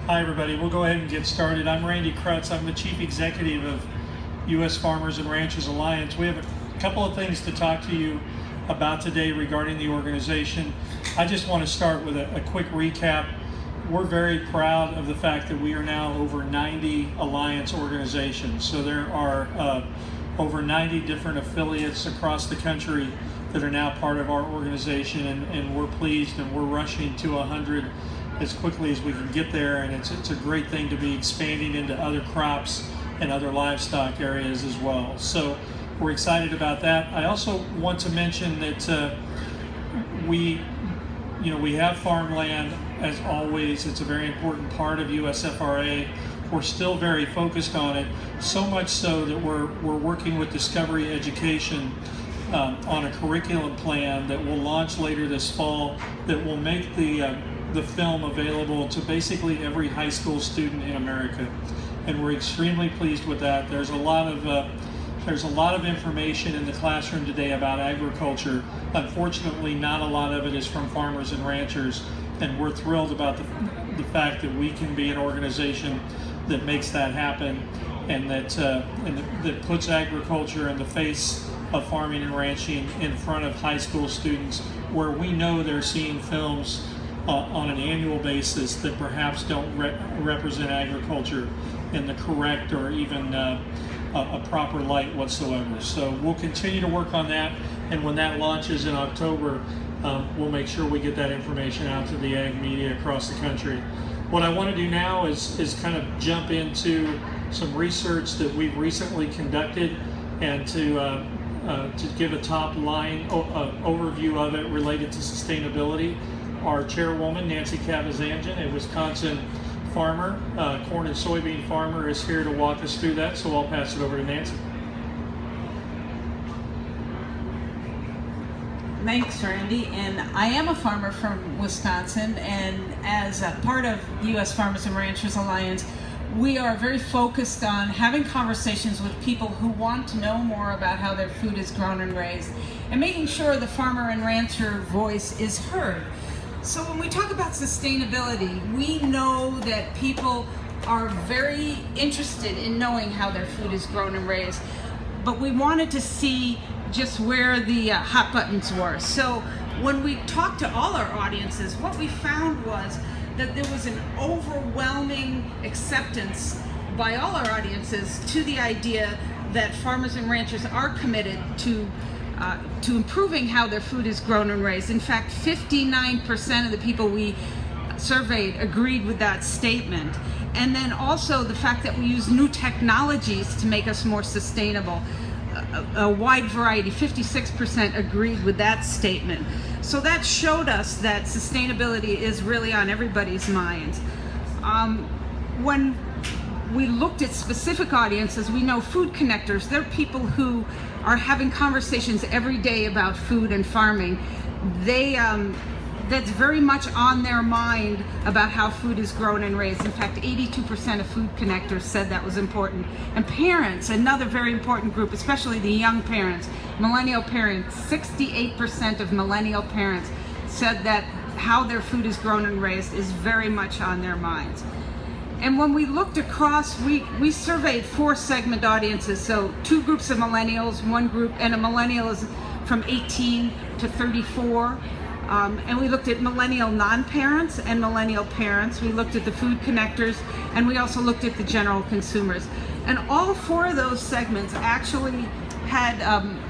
Hi everybody, we'll go ahead and get started. I'm Randy Krutz. I'm the Chief Executive of U.S. Farmers and Ranchers Alliance. We have a couple of things to talk to you about today regarding the organization. I just want to start with a quick recap. We're very proud of the fact that we are now over 90 alliance organizations. So there are over 90 different affiliates across the country that are now part of our organization, and we're pleased, and we're rushing to 100 as quickly as we can get there, and it's a great thing to be expanding into other crops and other livestock areas as well. So we're excited about that. I also want to mention that we have farmland as always. It's a very important part of USFRA. We're still very focused on it, so much so that we're working with Discovery Education on a curriculum plan that will launch later this fall that will make the film available to basically every high school student in America, and we're extremely pleased with that. There's a lot of information in the classroom today about agriculture. Unfortunately, not a lot of it is from farmers and ranchers, and we're thrilled about the fact that we can be an organization that makes that happen, and that puts agriculture in the face of farming and ranching in front of high school students, where we know they're seeing films on an annual basis that perhaps don't represent agriculture in the correct or even a proper light whatsoever. So we'll continue to work on that, and when that launches in October, we'll make sure we get that information out to the ag media across the country. What I want to do now is kind of jump into some research that we've recently conducted, and to give a top line overview of it related to sustainability. Our chairwoman, Nancy Kavazanjan, a Wisconsin farmer, corn and soybean farmer, is here to walk us through that, so I'll pass it over to Nancy. Thanks, Randy. And I am a farmer from Wisconsin, and as a part of U.S. Farmers and Ranchers Alliance, we are very focused on having conversations with people who want to know more about how their food is grown and raised, and making sure the farmer and rancher voice is heard. So when we talk about sustainability, we know that people are very interested in knowing how their food is grown and raised, but we wanted to see just where the hot buttons were. So when we talked to all our audiences, what we found was that there was an overwhelming acceptance by all our audiences to the idea that farmers and ranchers are committed to improving how their food is grown and raised. In fact, 59% of the people we surveyed agreed with that statement. And then also the fact that we use new technologies to make us more sustainable. A wide variety, 56% agreed with that statement. So that showed us that sustainability is really on everybody's minds. When we looked at specific audiences, we know food connectors, they're people who are having conversations every day about food and farming. That's very much on their mind about how food is grown and raised. In fact, 82% of food connectors said that was important. And parents, another very important group, especially the young parents, millennial parents, 68% of millennial parents said that how their food is grown and raised is very much on their minds. And when we looked across, we surveyed 4 segment audiences, so 2 groups of millennials, 1 group, and a millennial is from 18 to 34. And we looked at millennial non-parents and millennial parents. We looked at the food connectors, and we also looked at the general consumers. And all 4 of those segments actually had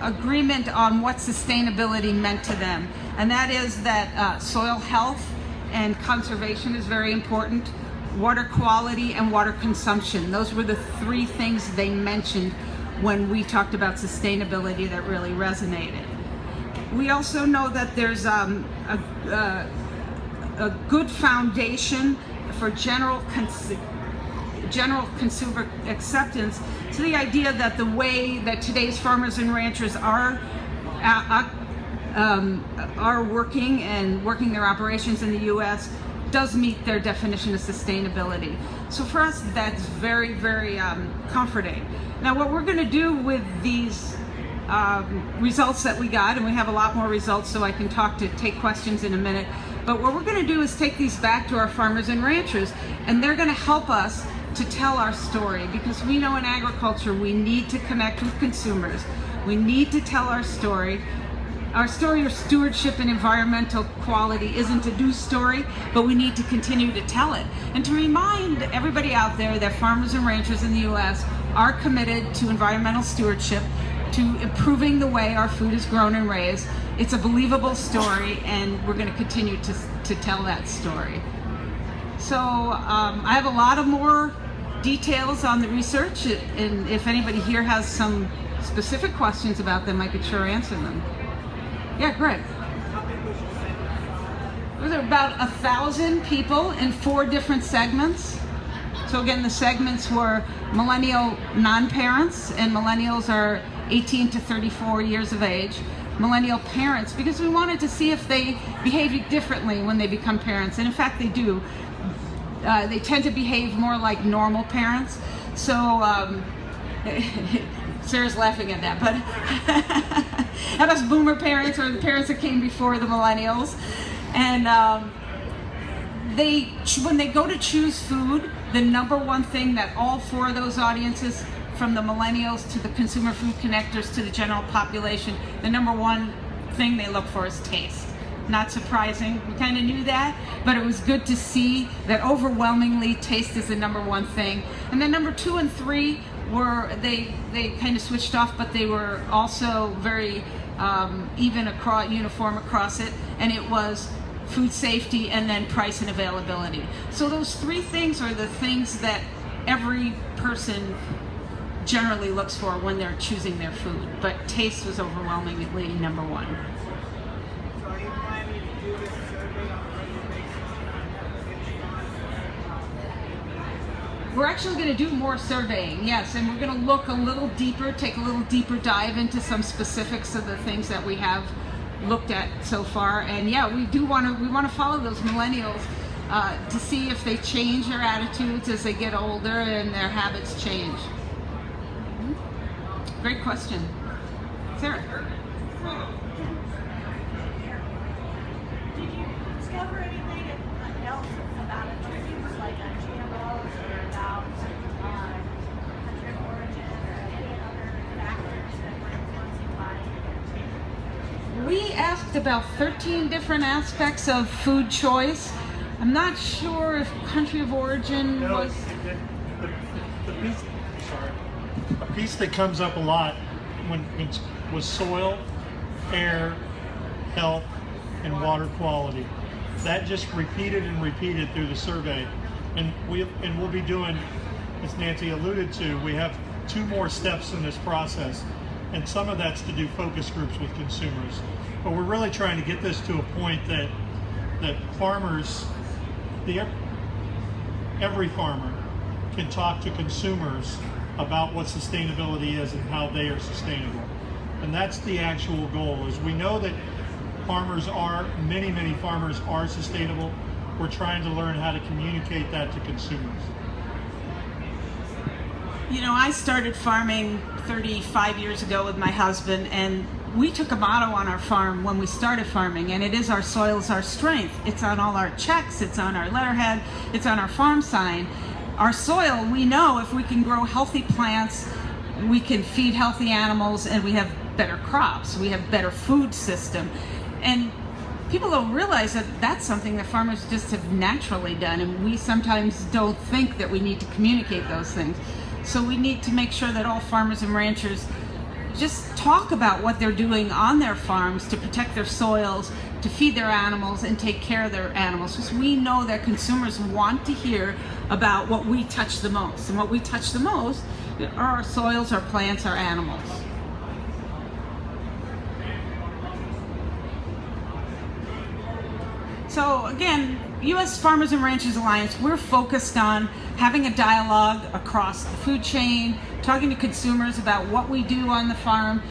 agreement on what sustainability meant to them. And that is that soil health and conservation is very important, water quality and water consumption. Those were the 3 things they mentioned when we talked about sustainability that really resonated. We also know that there's a good foundation for general consumer acceptance to the idea that the way that today's farmers and ranchers are working and working their operations in the U.S. does meet their definition of sustainability. So for us, that's very, very comforting. Now, what we're going to do with these results that we got, and we have a lot more results, so I can take questions in a minute, But what we're going to do is take these back to our farmers and ranchers, and they're going to help us to tell our story, because we know in agriculture we need to connect with consumers. We need to tell our story. Our story of stewardship and environmental quality isn't a new story, but we need to continue to tell it. And to remind everybody out there that farmers and ranchers in the U.S. are committed to environmental stewardship, to improving the way our food is grown and raised. It's a believable story, and we're going to continue to tell that story. So I have a lot of more details on the research, and if anybody here has some specific questions about them, I could sure answer them. Yeah, Greg. There were about 1,000 people in 4 different segments. So again, the segments were millennial non-parents, and millennials are 18 to 34 years of age. Millennial parents, because we wanted to see if they behave differently when they become parents, and in fact they do. They tend to behave more like normal parents. So Sarah's laughing at that, but how about boomer parents, or the parents that came before the millennials? And when they go to choose food, the number one thing that all 4 of those audiences, from the millennials to the consumer food connectors to the general population, the number one thing they look for is taste. Not surprising, we kind of knew that, but it was good to see that overwhelmingly taste is the number one thing. And then number 2 and 3 were, they kind of switched off, but they were also very even across, uniform across it, and it was food safety and then price and availability. So those 3 things are the things that every person generally looks for when they're choosing their food, but taste was overwhelmingly number 1. So are you planning to do this survey on a regular basis? We're actually going to do more surveying, yes, and we're going to look a little deeper, take a little deeper dive into some specifics of the things that we have looked at so far. And yeah, we want to follow those millennials to see if they change their attitudes as they get older and their habits change. Great question. Sarah. Did you discover anything else about attributes like GMOs or about country of origin or any other factors that were influencing buying? We asked about 13 different aspects of food choice. I'm not sure if country of origin was... A piece that comes up a lot was soil, air, health, and water quality. That just repeated and repeated through the survey. And we'll be doing, as Nancy alluded to, we have 2 more steps in this process. And some of that's to do focus groups with consumers. But we're really trying to get this to a point that farmers, every farmer can talk to consumers about what sustainability is and how they are sustainable. And that's the actual goal. Is we know that many farmers are sustainable. We're trying to learn how to communicate that to consumers. You know, I started farming 35 years ago with my husband, and we took a motto on our farm when we started farming, and it is our soil is our strength. It's on all our checks, it's on our letterhead, it's on our farm sign. Our soil, we know if we can grow healthy plants, we can feed healthy animals, and we have better crops, we have better food system. And people don't realize that that's something that farmers just have naturally done, and we sometimes don't think that we need to communicate those things. So we need to make sure that all farmers and ranchers just talk about what they're doing on their farms to protect their soils, to feed their animals, and take care of their animals. Because we know that consumers want to hear about what we touch the most. And what we touch the most are our soils, our plants, our animals. So again, U.S. Farmers and Ranchers Alliance, we're focused on having a dialogue across the food chain, talking to consumers about what we do on the farm.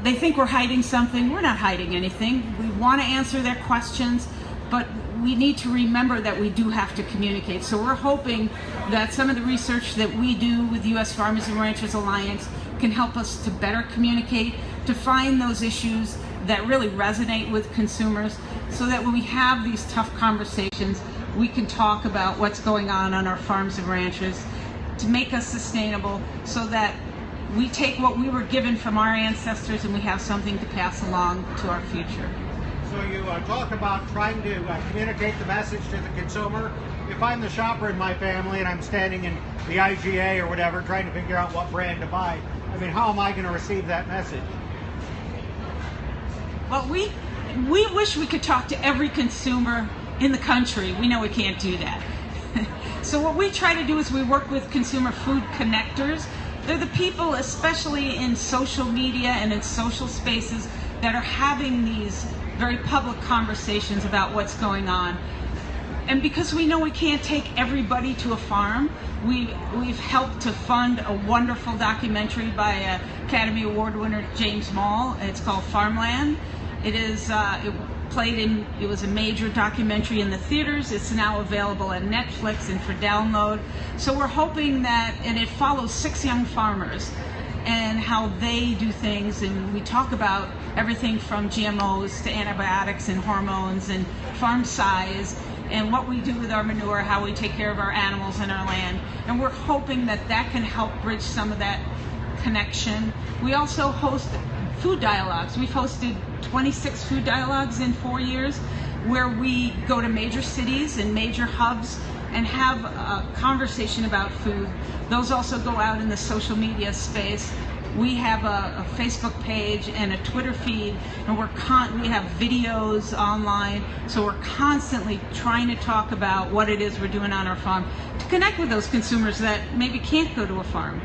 They think we're hiding something. We're not hiding anything. We want to answer their questions, but we need to remember that we do have to communicate. So we're hoping that some of the research that we do with U.S. Farmers and Ranchers Alliance can help us to better communicate, to find those issues that really resonate with consumers, so that when we have these tough conversations, we can talk about what's going on our farms and ranches to make us sustainable, so that we take what we were given from our ancestors and we have something to pass along to our future. So you talk about trying to communicate the message to the consumer. If I'm the shopper in my family and I'm standing in the IGA or whatever trying to figure out what brand to buy, I mean, how am I going to receive that message? Well, we wish we could talk to every consumer in the country. We know we can't do that. So what we try to do is we work with consumer food connectors. They're the people, especially in social media and in social spaces, that are having these very public conversations about what's going on. And because we know we can't take everybody to a farm, we've helped to fund a wonderful documentary by Academy Award winner James Mall. It's called Farmland. It was a major documentary in the theaters. It's now available on Netflix and for download. So we're hoping that, and it follows 6 young farmers and how they do things, and we talk about everything from GMOs to antibiotics and hormones and farm size and what we do with our manure, how we take care of our animals and our land. And we're hoping that that can help bridge some of that connection. We also host food dialogues. We've hosted 26 food dialogues in 4 years, where we go to major cities and major hubs and have a conversation about food. Those also go out in the social media space. We have a Facebook page and a Twitter feed, and we have videos online, so we're constantly trying to talk about what it is we're doing on our farm to connect with those consumers that maybe can't go to a farm.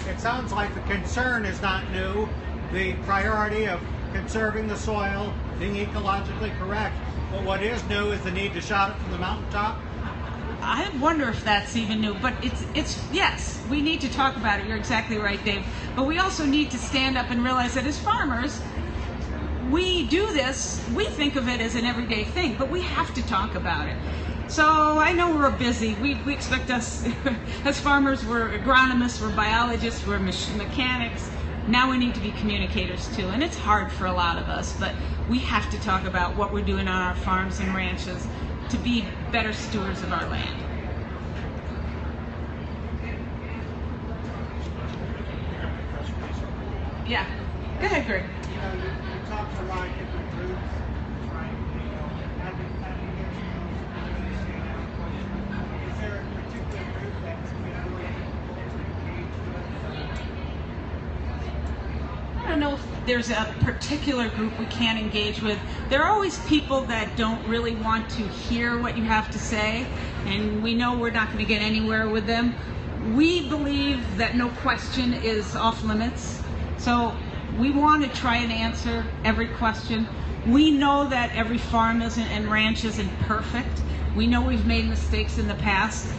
It sounds like the concern is not new. The priority of conserving the soil, being ecologically correct, but what is new is the need to shout it from the mountaintop. I wonder if that's even new, but it's yes, we need to talk about it. You're exactly right, Dave. But we also need to stand up and realize that as farmers, we do this, we think of it as an everyday thing, but we have to talk about it. So I know we're busy. We expect us, as farmers, we're agronomists, we're biologists, we're mechanics. Now we need to be communicators too, and it's hard for a lot of us, but we have to talk about what we're doing on our farms and ranches to be better stewards of our land. Yeah, go ahead, Greg. You know, you talk to a lot of different groups, right? You know, is there a particular group that's been really difficult to engage with? I don't know if there's a particular group we can't engage with. There are always people that don't really want to hear what you have to say, and we know we're not going to get anywhere with them. We believe that no question is off limits, so we want to try and answer every question. We know that every farm and ranch isn't perfect. We know we've made mistakes in the past,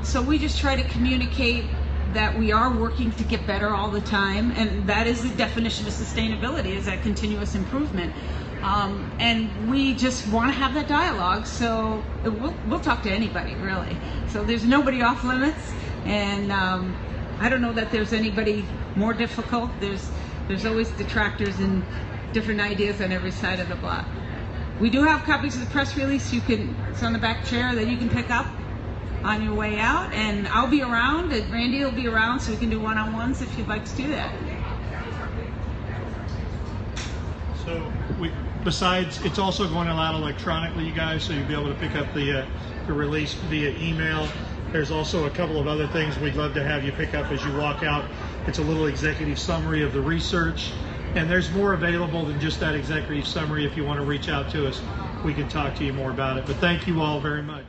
so we just try to communicate that we are working to get better all the time, and that is the definition of sustainability, is that continuous improvement. And we just want to have that dialogue, so we'll talk to anybody, really. So there's nobody off limits, and I don't know that there's anybody more difficult. There's always detractors and different ideas on every side of the block. We do have copies of the press release. It's on the back chair that you can pick up on your way out, and I'll be around, and Randy will be around, so we can do one-on-ones if you'd like to do that. So besides, it's also going out electronically, you guys, so you'll be able to pick up the release via email. There's also a couple of other things we'd love to have you pick up as you walk out. It's a little executive summary of the research, and there's more available than just that executive summary. If you want to reach out to us, we can talk to you more about it. But thank you all very much.